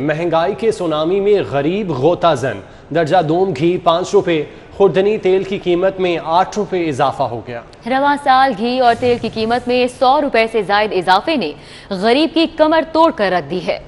महंगाई के सुनामी में गरीब गोता जन। दर्जा दोम घी 5 रुपए, खुर्दनी तेल की कीमत में 8 रुपए इजाफा हो गया। रवां साल घी और तेल की कीमत में 100 रुपए से जायद इजाफे ने गरीब की कमर तोड़ कर रख दी है।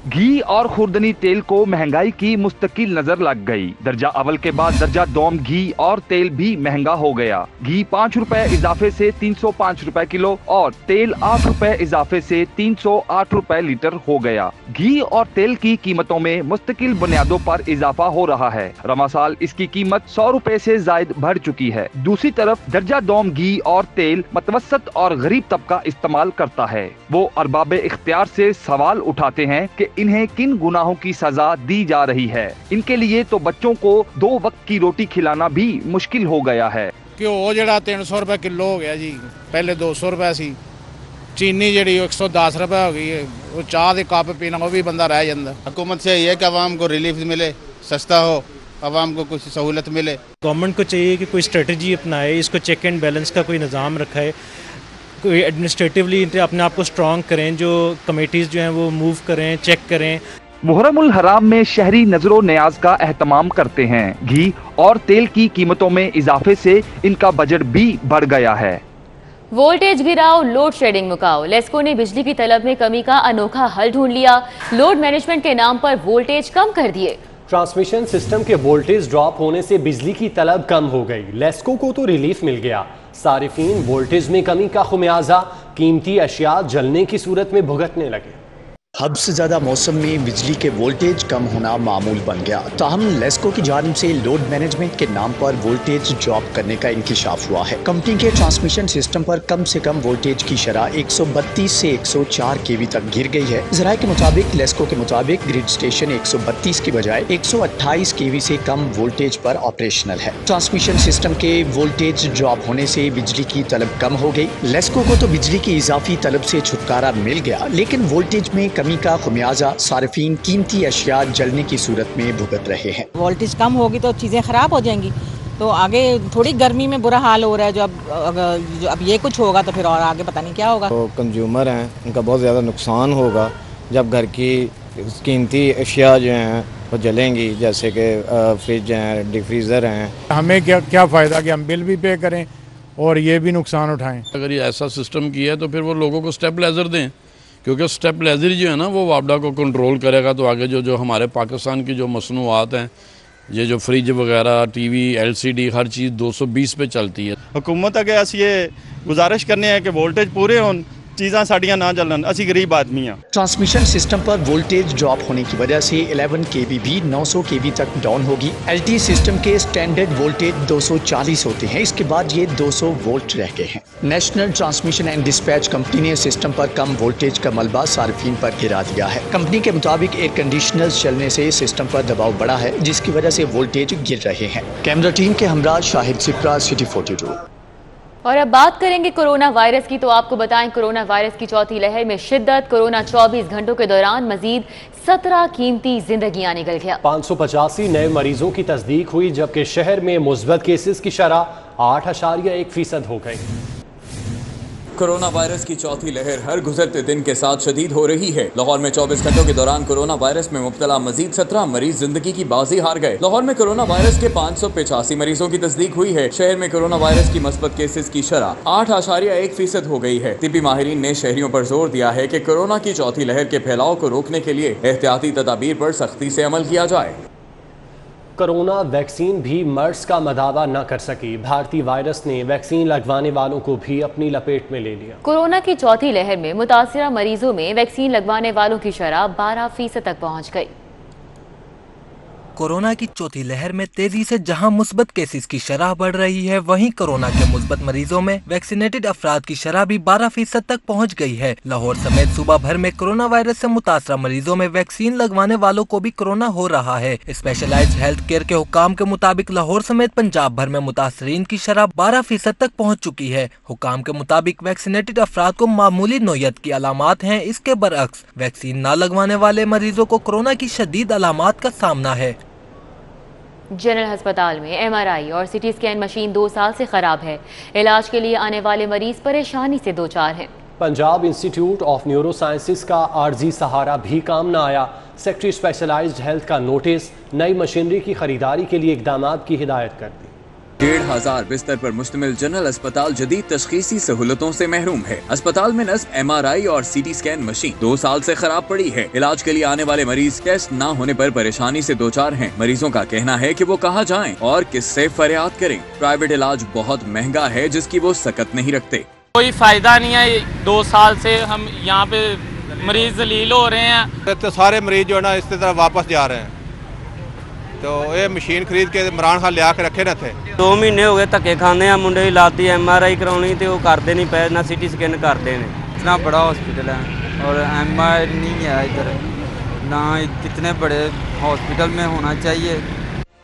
घी और खुर्दनी तेल को महंगाई की मुस्तकिल नजर लग गई। दर्जा अव्वल के बाद दर्जा दोम घी और तेल भी महंगा हो गया। घी 5 रुपए इजाफे से 305 रुपए किलो और तेल 8 रुपए इजाफे से 308 रुपए लीटर हो गया। घी और तेल की कीमतों में मुस्तकिल बुनियादों पर इजाफा हो रहा है। रवां साल इसकी कीमत 100 रुपए से जायद बढ़ चुकी है। दूसरी तरफ दर्जा दोम घी और तेल मतवसत और गरीब तबका इस्तेमाल करता है। वो अरबाब इख्तियार से सवाल उठाते हैं कि इन्हें किन गुनाहों की सजा दी जा रही है। इनके लिए तो बच्चों को 2 वक्त की रोटी खिलाना भी मुश्किल हो गया है। घ्यो जिहड़ा 300 रुपए किलो हो गया जी, पहले 200 रुपए सी। चीनी जिहड़ी 110 रुपए हो गई है। वो चाह दे कप पीना वो भी बंदा रह जाता। हुकूमत से ये है कि आवाम को रिलीफ मिले, सस्ता हो, आवाम को कुछ सहूलत मिले। गवर्नमेंट को चाहिए कि कोई स्ट्रेटजी अपनाए, इसको चेक एंड बैलेंस का कोई निज़ाम रखा है, कोई एडमिनिस्ट्रेटिवली अपने आप को स्ट्रॉन्ग करें, जो कमेटीज़ जो हैं वो मूव करें, चेक करें। मुहर्रमुल हराम में शहरी नजरो न्याज का एहतमाम करते हैं। घी और तेल की कीमतों में इजाफे से इनका बजट भी बढ़ गया है। वोल्टेज गिराओ, लोड शेडिंग मुकाओ। लेस्को ने बिजली की तलब में कमी का अनोखा हल ढूंढ लिया। लोड मैनेजमेंट के नाम पर वोल्टेज कम कर दिए। ट्रांसमिशन सिस्टम के वोल्टेज ड्रॉप होने से बिजली की तलब कम हो गई। लेस्को को तो रिलीफ मिल गया। सारिफीन वोल्टेज में कमी का खुमियाजा कीमती अशिया जलने की सूरत में भुगतने लगे। हद से ज्यादा मौसम में बिजली के वोल्टेज कम होना मामूल बन गया। ताहम लेस्को की जानिब से लोड मैनेजमेंट के नाम पर वोल्टेज ड्रॉप करने का इंकिशाफ हुआ है। कंपनी के ट्रांसमिशन सिस्टम पर कम से कम वोल्टेज की शरह 132 से 104 केवी तक गिर गई है। ज़राए के मुताबिक लेस्को के मुताबिक ग्रिड स्टेशन 132 की बजाय 128 केवी से कम वोल्टेज पर ऑपरेशनल है। ट्रांसमिशन सिस्टम के वोल्टेज ड्रॉप होने से बिजली की तलब कम हो गई। लेस्को को तो बिजली की इजाफी तलब से छुटकारा मिल गया, लेकिन वोल्टेज में कमी का खुमियाजा सारिफीन कीमती अशिया जलने की सूरत में भुगत रहे हैं। वोल्टेज कम होगी तो चीज़ें ख़राब हो जाएंगी, तो आगे थोड़ी गर्मी में बुरा हाल हो रहा है। जो अब ये कुछ होगा तो फिर और आगे पता नहीं क्या होगा। तो कंज्यूमर हैं, उनका बहुत ज़्यादा नुकसान होगा जब घर की कीमती अशिया जो हैं वो जलेंगी, जैसे कि फ्रिज हैं, डीप फ्रीज़र हैं। हमें क्या फ़ायदा कि हम बिल भी पे करें और ये भी नुकसान उठाएं। अगर ये ऐसा सिस्टम किया है तो फिर वो लोगों को स्टेबलाइजर दें, क्योंकि स्टेबलाइजर जो है ना वो वापडा को कंट्रोल करेगा। तो आगे जो हमारे पाकिस्तान की जो मसनूआत हैं, ये जो फ्रिज वगैरह, टीवी, एलसीडी, हर चीज़ 220 पे चलती है। हुकूमत अगे अस ये गुजारिश करने हैं कि वोल्टेज पूरे हों, चीज़ां साड़ियां ना जलन, असी गरीब आदमी हैं। ट्रांसमिशन सिस्टम पर वोल्टेज ड्रॉप होने की वजह से 11 केवी भी 900 केवी तक डाउन होगी। एलटी सिस्टम के स्टैंडर्ड वोल्टेज 240 होते हैं, इसके बाद ये 200 वोल्ट रह गए हैं। National transmission and dispatch company ने सिस्टम पर कम वोल्टेज का मलबा सार्फिन पर गिरा दिया है। कंपनी के मुताबिक एयर कंडीशनर चलने से सिस्टम पर दबाव बढ़ा है, जिसकी वजह से वोल्टेज गिर रहे हैं। कैमरा टीम के हमरा शाहिद सिप्रा, सिटी 42। और अब बात करेंगे कोरोना वायरस की। तो आपको बताएं, कोरोना वायरस की चौथी लहर में शिद्दत। कोरोना 24 घंटों के दौरान मजीद 17 कीमती जिंदगियां निकल गया। 585 नए मरीजों की तस्दीक हुई, जबकि शहर में मुस्बत केसेस की शरह 8.1% हो गई। कोरोना वायरस की चौथी लहर हर गुजरते दिन के साथ शदीद हो रही है। लाहौर में 24 घंटों के दौरान कोरोना वायरस में मुब्तला मजीद 17 मरीज जिंदगी की बाजी हार गए। लाहौर में कोरोना वायरस के 585 मरीजों की तस्दीक हुई है। शहर में कोरोना वायरस की मस्बत केसेस की शरह 8.1% हो गई है। तिब्बी माहिरीन ने शहरियों पर जोर दिया है कि कोरोना की चौथी लहर के फैलाव को रोकने के लिए एहतियाती तदाबीर पर सख्ती से अमल किया जाए। कोरोना वैक्सीन भी मर्स का मदावा न कर सकी। भारतीय वायरस ने वैक्सीन लगवाने वालों को भी अपनी लपेट में ले लिया। कोरोना की चौथी लहर में मुतासिरा मरीजों में वैक्सीन लगवाने वालों की शरह 12% तक पहुंच गई। कोरोना की चौथी लहर में तेजी से जहां मुस्बत केसेस की शरह बढ़ रही है, वहीं कोरोना के मुस्बत मरीजों में वैक्सीनेटेड अफराद की शरह भी 12% तक पहुंच गई है। लाहौर समेत सूबा भर में कोरोना वायरस से मुतासरा मरीजों में वैक्सीन लगवाने वालों को भी कोरोना हो रहा है। स्पेशलाइज्ड हेल्थ केयर के हुकाम के मुताबिक लाहौर समेत पंजाब भर में मुतासरीन की शरह 12% तक पहुँच चुकी है। हुकाम के मुताबिक वैक्सीनेटेड अफराद को मामूली नोयत की अलामात हैं, इसके बरअक्स वैक्सीन न लगवाने वाले मरीजों को कोरोना की शदीद अलामात का सामना है। जनरल अस्पताल में एमआरआई और सिटी स्कैन मशीन 2 साल से खराब है। इलाज के लिए आने वाले मरीज परेशानी से दो चार हैं। Punjab institute of neuro sciences का आर्जी सहारा भी काम न आया। सेक्रेटरी स्पेशलाइज्ड हेल्थ का नोटिस, नई मशीनरी की खरीदारी के लिए इकदामात की हिदायत कर दी। 1500 बिस्तर पर मुश्तमिल जनरल अस्पताल जदीद तशखीसी सहूलतों से महरूम है। अस्पताल में नस्ब MRI और CT स्कैन मशीन 2 साल से खराब पड़ी है। इलाज के लिए आने वाले मरीज टेस्ट न होने पर परेशानी से दो चार हैं। मरीजों का कहना है कि वो कहाँ जाएं और किससे फरियाद करें। प्राइवेट इलाज बहुत महंगा है जिसकी वो सकत नहीं रखते। कोई फायदा नहीं है। 2 साल से हम यहाँ पे मरीज जलील हो रहे हैं। तो सारे मरीज जो है ना इस तरह वापस जा रहे हैं। तो ये मशीन खरीद के इमरान खान लिया के रखे न थे। 2 महीने हो गए धक्के खाने मुंडे की लाती MRI करानी तो वो करते नहीं पे, ना CT स्कैन करते हैं। इतना बड़ा हॉस्पिटल है और MRI नहीं है इधर, ना कितने बड़े हॉस्पिटल में होना चाहिए।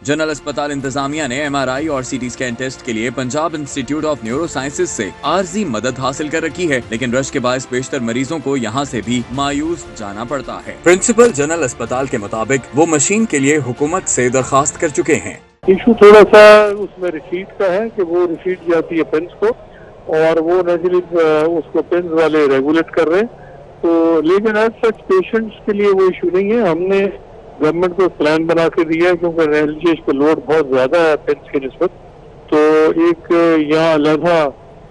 जनरल अस्पताल इंतजामिया ने MRI और CT स्कैन टेस्ट के लिए Punjab institute of neuro sciences से आर्जी मदद हासिल कर रखी है, लेकिन रश के बायस बेशतर मरीजों को यहाँ से भी मायूस जाना पड़ता है। प्रिंसिपल जनरल अस्पताल के मुताबिक वो मशीन के लिए हुकूमत से दरखास्त कर चुके हैं। इशू थोड़ा सा उसमें रिसीट का है कि वो रिसीट जाती है पेंस को और वो नेचुरली उसको पेंस वाले रेगुलेट कर रहे हैं। तो लेकिन एज सच पेशेंट्स के लिए वो इशू नहीं है। हमने गवर्नमेंट को प्लान बना के दिया है क्योंकि रिलीजियस पे लोड बहुत ज्यादा है पेंस की निस्बत। तो एक यहाँ अलहदा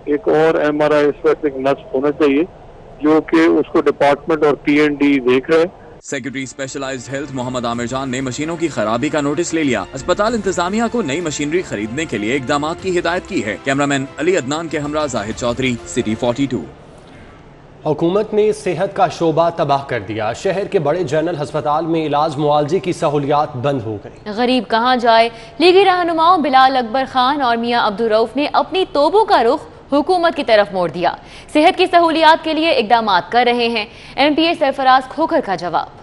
एक और MRI इस वक्त एक नस्ब होना चाहिए जो कि उसको डिपार्टमेंट और PND देख रहे हैं। Secretary specialized health Mohammad Aamir Jan ने मशीनों की खराबी का नोटिस ले लिया। अस्पताल इंतजामिया को नई मशीनरी खरीदने के लिए इकदामात की हिदायत की है। कैमरामैन अली अदनान के हमरा जाहिद चौधरी, सिटी 42। हुकूमत ने सेहत का शोबा तबाह कर दिया। शहर के बड़े जनरल अस्पताल में इलाज मुआवजे की सहूलियात बंद हो गई। गरीब कहाँ जाए। लीगी रहनुमाओं बिलाल अकबर खान और मियां अब्दुल रऊफ ने अपनी तोबों का रुख हुकूमत की तरफ मोड़ दिया। सेहत की सहूलियात के लिए इकदामात कर रहे हैं। MPA सरफराज खोखर का जवाब।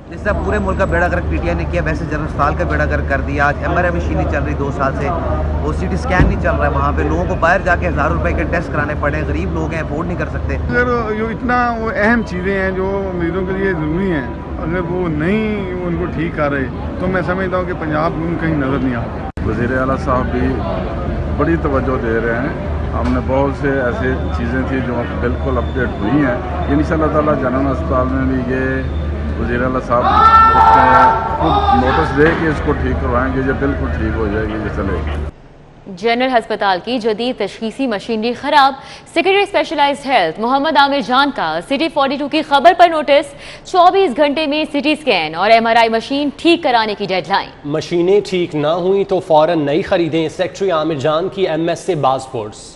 जिस तरह पूरे मुल्क का बेड़ा गर्क PTI ने किया, वैसे जनरल अस्पताल का बेड़ा गर्क कर दिया। आज MRI मशीन नहीं चल रही 2 साल से, वो CT स्कैन नहीं चल रहा है। वहाँ पे लोगों को बाहर जाके हज़ारों रुपए के टेस्ट कराने पड़े। गरीब लोग हैं, अफोर्ड नहीं कर सकते। अगर जो इतना वो अहम चीज़ें हैं जो मरीजों के लिए ज़रूरी हैं, अगर वो नहीं उनको ठीक कर रहे तो मैं समझता हूँ कि पंजाब में कहीं नज़र नहीं आता। वज़ीर आला साहब भी बड़ी तवज्जो दे रहे हैं। हमने बहुत से ऐसे चीज़ें थी जो बिल्कुल अपडेट हुई हैं। इंशाअल्लाह ताला जनरल अस्पताल में भी ये वज़ीर आला साहब खुद नोटिस दे कि इसको ठीक करवाएंगे, ये बिल्कुल ठीक हो जाएगी, ये चलेगी। जनरल अस्पताल की जदीद तशखीसी मशीनरी खराब। Secretary specialized health Mohammad Aamir Jan का सिटी 42 की खबर पर नोटिस। 24 घंटे में CT स्कैन और MRI मशीन ठीक कराने की डेडलाइन। मशीनें ठीक ना हुई तो फौरन नई खरीदें। सेक्रेटरी आमिर जान की MS से बाज़पोर्ट्स।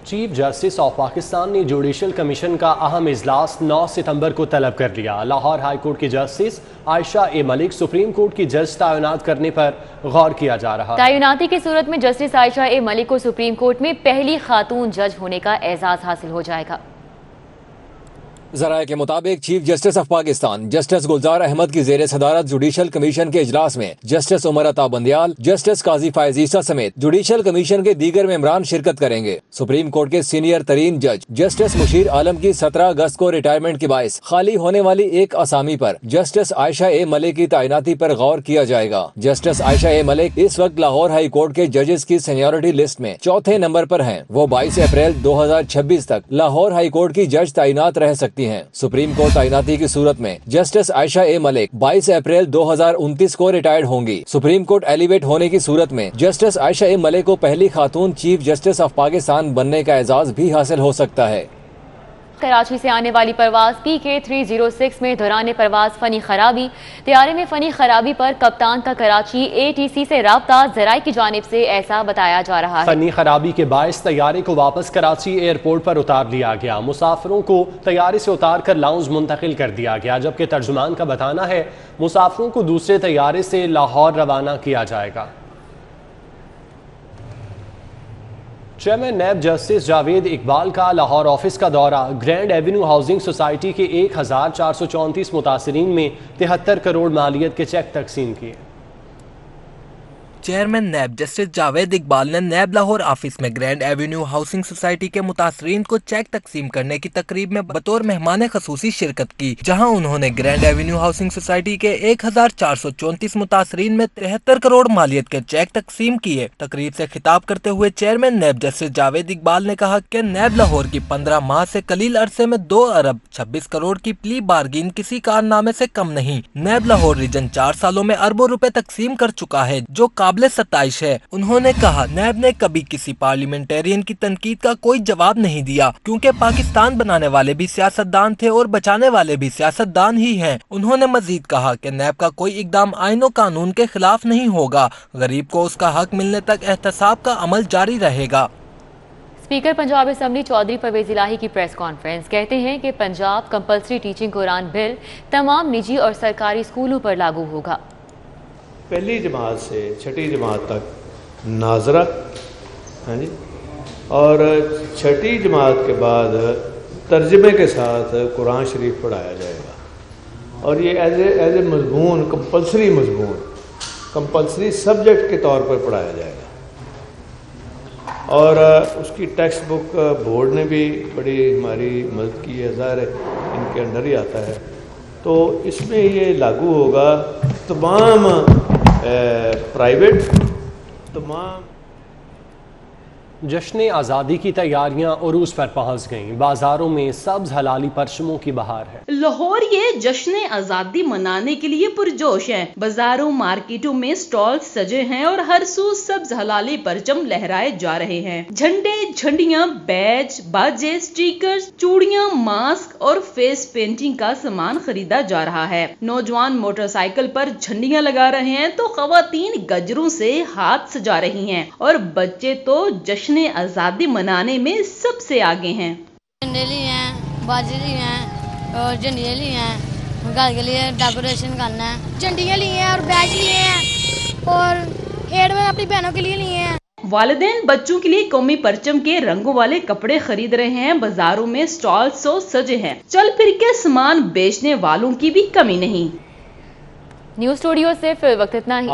चीफ जस्टिस ऑफ पाकिस्तान ने जुडिशल कमीशन का अहम इजलास 9 सितंबर को तलब कर लिया। लाहौर हाई कोर्ट की जस्टिस आयशा ए मलिक सुप्रीम कोर्ट की जज तैनात करने पर गौर किया जा रहा है। तैनाती की सूरत में जस्टिस आयशा ए मलिक को सुप्रीम कोर्ट में पहली खातून जज होने का एजाज हासिल हो जाएगा। ज़राए के मुताबिक chief justice of Pakistan justice Gulzar Ahmed की ज़ेर सदारत जुडिशल कमीशन के इजलास में जस्टिस उमर अता बंदियाल, जस्टिस काजी फायज ईसा समेत जुडिशल कमीशन के दीगर मेंबरान शिरकत करेंगे। सुप्रीम कोर्ट के सीनियर तरीन जज जस्टिस मुशीर आलम की 17 अगस्त को रिटायरमेंट के बायस खाली होने वाली एक असामी पर जस्टिस आयशा ए मलिक की तैनाती पर गौर किया जाएगा। जस्टिस आयशा ए मलिक इस वक्त लाहौर हाई कोर्ट के जजेस की सीनियरिटी लिस्ट में 4थे नंबर पर हैं। वो 22 अप्रैल 2026 तक लाहौर हाई कोर्ट की जज तैनात रह सकती हैं। सुप्रीम कोर्ट तैनाती की सूरत में जस्टिस आयशा ए मलिक 22 अप्रैल 2029 को रिटायर्ड होंगी। सुप्रीम कोर्ट एलिवेट होने की सूरत में जस्टिस आयशा ए मलिक को पहली खातून चीफ जस्टिस ऑफ पाकिस्तान बनने का एजाज भी हासिल हो सकता है। कराची से आने वाली परवाज PK 306 में दौरान परवाज फनी खराबी। तैयारे में फनी खराबी पर कप्तान का कराची ATC से राब्ता ज़राए की जानिब से ऐसा बताया जा रहा है। फनी खराबी के बायस तैयारे को वापस कराची एयरपोर्ट पर उतार दिया गया। मुसाफिरों को तैयारे से उतार कर लाउंज मुंतकिल कर दिया गया, जबकि तर्जुमान का बताना है मुसाफिरों को दूसरे तैयारे से लाहौर रवाना किया जाएगा। Chairman NAB justice Javed Iqbal का लाहौर ऑफिस का दौरा। ग्रैंड एवेन्यू हाउसिंग सोसाइटी के 1434 मुतासरीन में 73 करोड़ मालियत के चेक तकसीम किए। Chairman NAB justice Javed Iqbal ने नैब लाहौर ऑफिस में ग्रैंड एवेन्यू हाउसिंग सोसाइटी के मुतासरीन को चेक तकसीम करने की तकरीब में बतौर मेहमान खसूसी शिरकत की, जहां उन्होंने ग्रैंड एवेन्यू हाउसिंग सोसाइटी के 1434 मुतासरीन में 73 करोड़ मालियत के चेक तकसीम किए। तकरीब से खिताब करते हुए chairman NAB justice Javed Iqbal ने कहा कि नैब लाहौर की 15 माह से कलील अरसे में 2 अरब 26 करोड़ की प्ली बार्गिन किसी कारनामे से कम नहीं। नैब लाहौर रीजन 4 सालों में अरबों रुपए तकसीम कर चुका है, जो काबिल सताइश है। उन्होंने कहा नैब ने कभी किसी पार्लियामेंटेरियन की तनकीद का कोई जवाब नहीं दिया, क्योंकि पाकिस्तान बनाने वाले भी सियासतदान थे और बचाने वाले भी सियासतदान ही हैं। उन्होंने मजीद कहा कि नैब का कोई इकदाम आईन और कानून के खिलाफ नहीं होगा। गरीब को उसका हक मिलने तक एहतसाब का अमल जारी रहेगा। स्पीकर पंजाब असेंबली चौधरी परवेज इलाही की प्रेस कॉन्फ्रेंस कहते हैं कि Punjab compulsory teaching Quran bill तमाम निजी और सरकारी स्कूलों पर लागू होगा। पहली जमात से छठी जमात तक नाजरा, हाँ जी, और छठी जमात के बाद तर्जमे के साथ कुरान शरीफ पढ़ाया जाएगा और ये एज ए मजमून कंपल्सरी सब्जेक्ट के तौर पर पढ़ाया जाएगा। और उसकी टेक्स्ट बुक बोर्ड ने भी बड़ी हमारी मदद की है, ज़ाहिर है इनके अंडर ही आता है, तो इसमें ये लागू होगा तमाम प्राइवेट तमाम। जश्न आज़ादी की तैयारियां उरूज पर पहुंच गईं। बाजारों में सब्ज हलाली परचमों की बहार है। लाहौर ये जश्न आज़ादी मनाने के लिए पुरजोश है। बाजारों मार्केटों में स्टॉल सजे हैं और हर सू सब्ज हलाली परचम लहराए जा रहे हैं। झंडे, झंडियां, बैज, बाजे, स्टिकर्स, चूड़ियां, मास्क और फेस पेंटिंग का सामान खरीदा जा रहा है। नौजवान मोटरसाइकिल पर झंडियां लगा रहे हैं तो खवातीन गजरों से हाथ सजा रही हैं और बच्चे तो जश्न आजादी मनाने में सबसे आगे हैं। झंडे लिए हैं, बाजे लिए हैं और झंडियाँ लिए हैं, घर के लिए डेकोरेशन करना है। झंडियाँ लिए हैं और बैज लिए हैं और हेड में अपनी बहनों के लिए लिए हैं। वालिदैन बच्चों के लिए कौमी परचम के रंगों वाले कपड़े खरीद रहे हैं। बाजारों में स्टॉल सो सजे हैं। चल फिर के सामान बेचने वालों की भी कमी नहीं। न्यूज़ स्टूडियो से फिर वक्त इतना ही।